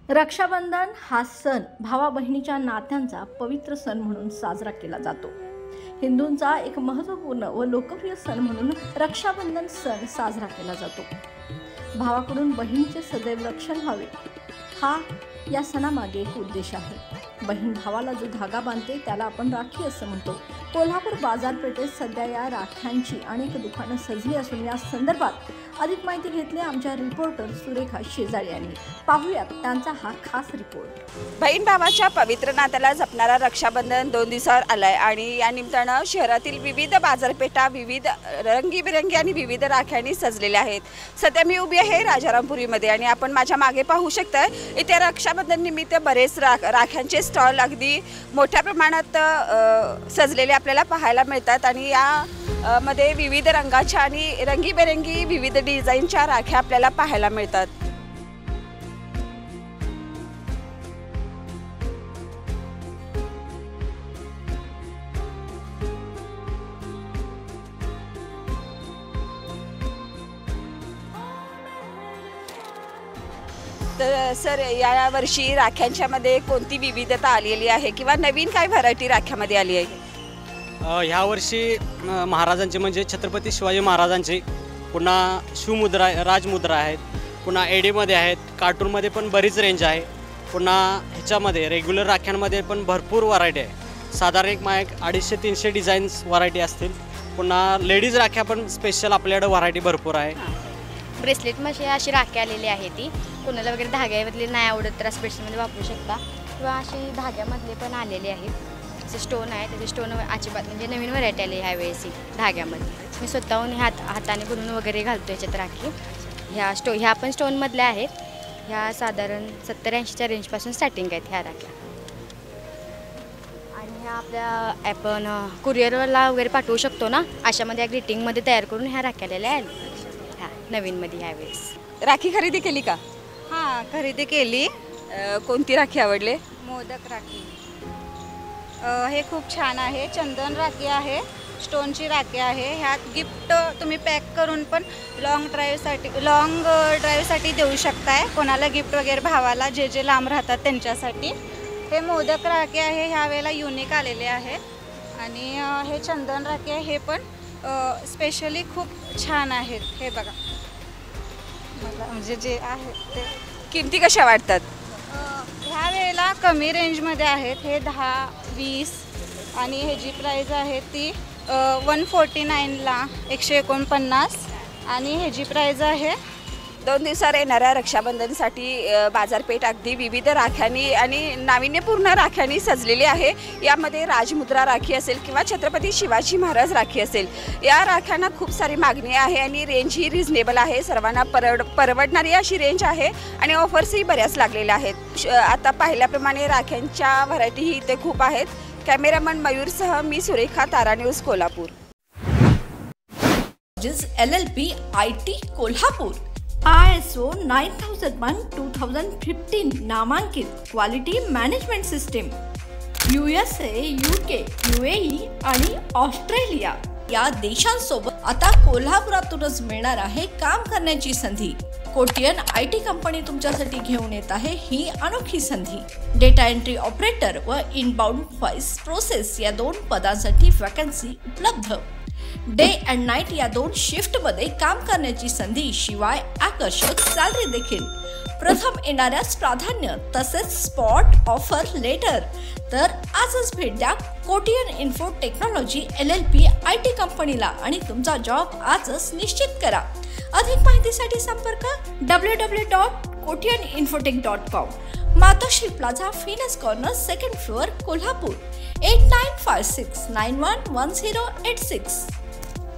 रक्षाबंधन हा सण भावा बहिणीच्या नात्यांचा पवित्र सण म्हणून साजरा केला जातो। हिंदूंचा एक महत्त्वपूर्ण व लोकप्रिय सण म्हणून रक्षाबंधन सण साजरा केला जातो। भावाकडून बहिणीचे सदैव रक्षण व्हावे हा या सणामागे एक उद्देश आहे। बहीण भावाला जो धागा बांधते त्याला आपण राखी असं म्हणतो। कोल्हापूर बाजारपेठेत सध्या या राख्यांची अनेक दुकानं सजली असून या संदर्भात अधिक माहिती घेतली आमच्या रिपोर्टर सुरेखा शेजारी यांनी। पाहूयात त्यांचा हा खास रिपोर्ट। बहीण भावाच्या पवित्र नात्याला जपणारा रक्षाबंधन 2 दिवसावर आलाय आणि या निमित्तानं शहरातील विविध बाजारपेठा विविध रंगीबेरंगी आणि विविध राख्यांनी सजलेल्या आहेत। सध्या मी उभी आहे राजारामपुरीमध्ये आणि आपण माझ्या मागे पाहू शकताय इथे रक्षाबंधन निमित्त बरेच राख्यांचे स्टॉल अगदी मोठ्या प्रमाणात सजलेले आपल्याला पाहायला मिळतात आणि या मध्ये विविध रंगाच्या आणि रंगीबेरंगी विविध डिझाईनच्या राख्या आपल्याला पाहायला मिळतात। तर सर या वर्षी राख्यांच्या मध्ये कोणती विविधता आलेली आहे किंवा नवीन काय व्हरायटी राख्यामध्ये आली आहे? ह्या वर्षी महाराजांचे म्हणजे छत्रपती शिवाजी महाराजांचे पुन्हा शिवमुद्रा राजमुद्रा आहेत, पुन्हा एडीमध्ये आहेत, कार्टूनमध्ये पण बरीच रेंज आहे, पुन्हा ह्याच्यामध्ये रेग्युलर राख्यांमध्ये पण भरपूर व्हरायटी आहे। साधारण एक 250-300 डिझाईन्स व्हरायटी असतील। पुन्हा लेडीज राख्या पण स्पेशल आपल्याकडे व्हरायटी भरपूर आहे। ब्रेसलेटमध्ये अशी राखी आलेली आहे, ती कोणाला वगैरे धाग्यामधली नाही आवडत तर स्पेशलमध्ये वापरू शकता किंवा अशी धाग्यामधले पण आलेले आहेत। जे स्टोन आहे त्याचे स्टोन अजिबात म्हणजे नवीन व्हरायटी आली ह्यावेळेस धाग्यामध्ये। मी स्वतःहून हाताने बनवून वगैरे घालतो याच्यात राखी। ह्या पण स्टोनमधल्या आहेत। ह्या साधारण 70-80च्या रेंजपासून स्टार्टिंग आहेत ह्या राख्या। आणि ह्या आपल्या आपण कुरिअरला वगैरे पाठवू शकतो ना, अशामध्ये या ग्रीटिंगमध्ये तयार करून ह्या राख्या आलेल्या आहेत ह्या नवीनमध्ये ह्यावेळेस। राखी खरेदी केली का? हां, खरेदी केली। कोणती राखी आवडले? मोदक राखी हे खूप छान आहे। चंदन राखी आहे, स्टोनची राखी आहे। ह्यात गिफ्ट तुम्ही पॅक करून पण लॉंग ड्राईव्हसाठी देऊ शकताय, कोणाला गिफ्ट वगैरे भावाला जे लांब राहतात त्यांच्यासाठी। हे मोदक राखी आहे, ह्या वेळेला युनिक आलेले आहेत। आणि हे चंदन राखी आहे, हे पण स्पेशली खूप छान आहेत। हे बघा मला म्हणजे जे आहे ते किमती कशा वाटतात? ह्या वेळेला कमी रेंजमध्ये आहेत। हे 10-20 आणि ह्याची प्राईज आहे ती 149ला 149 आणि ह्याची प्राईज आहे। 2 दिवसावर येणाऱ्या रक्षाबंधनसाठी बाजारपेठ अगदी विविध राख्यांनी आणि नाविन्यपूर्ण राख्यांनी सजलेली आहे। यामध्ये राजमुद्रा राखी असेल किंवा छत्रपती शिवाजी महाराज राखी असेल, या राख्यांना खूप सारी मागणी आहे आणि रेंज ही रिझनेबल आहे। सर्वांना परवडणारी अशी रेंज आहे आणि ऑफर्सही बऱ्याच लागलेल्या आहेत। आता पाहिल्याप्रमाणे राख्यांच्या व्हरायटीही इथे खूप आहेत। कॅमेरामन मयूरसह मी Surekha, Tara news, Kolhapur. LLP IT Kolhapur ISO 9001:2015 नामांकित quality management system. USA, UK, UAE आणि ऑस्ट्रेलिया या देशांसोबत आता कोल्हापुरातूनच मिळणार आहे काम करण्याची संधी। कोटियन IT कंपनी तुमच्यासाठी घेऊन येत आहे ही अनोखी संधी। डेटा एंट्री ऑपरेटर व इनबाउंड व्हॉइस प्रोसेस या 2 पदांसाठी वॅकन्सी उपलब्ध। डे अँड नाईट या 2 शिफ्टमध्ये काम करण्याची संधी, शिवाय आकर्षक सॅलरी देखील। प्रथम येणाऱ्यास प्राधान्य तसेच स्पॉट ऑफर लेटर। तर आजच भेट द्या Kotian info technology LLP IT कंपनीला आणि तुमचा जॉब आजच निश्चित करा। अधिक माहितीसाठी संपर्क www.kotiyaninfotech.com। मातोश्री प्लाझा, फिनस कॉर्नर, 2nd फ्लोअर, कोल्हापूर 8956911086।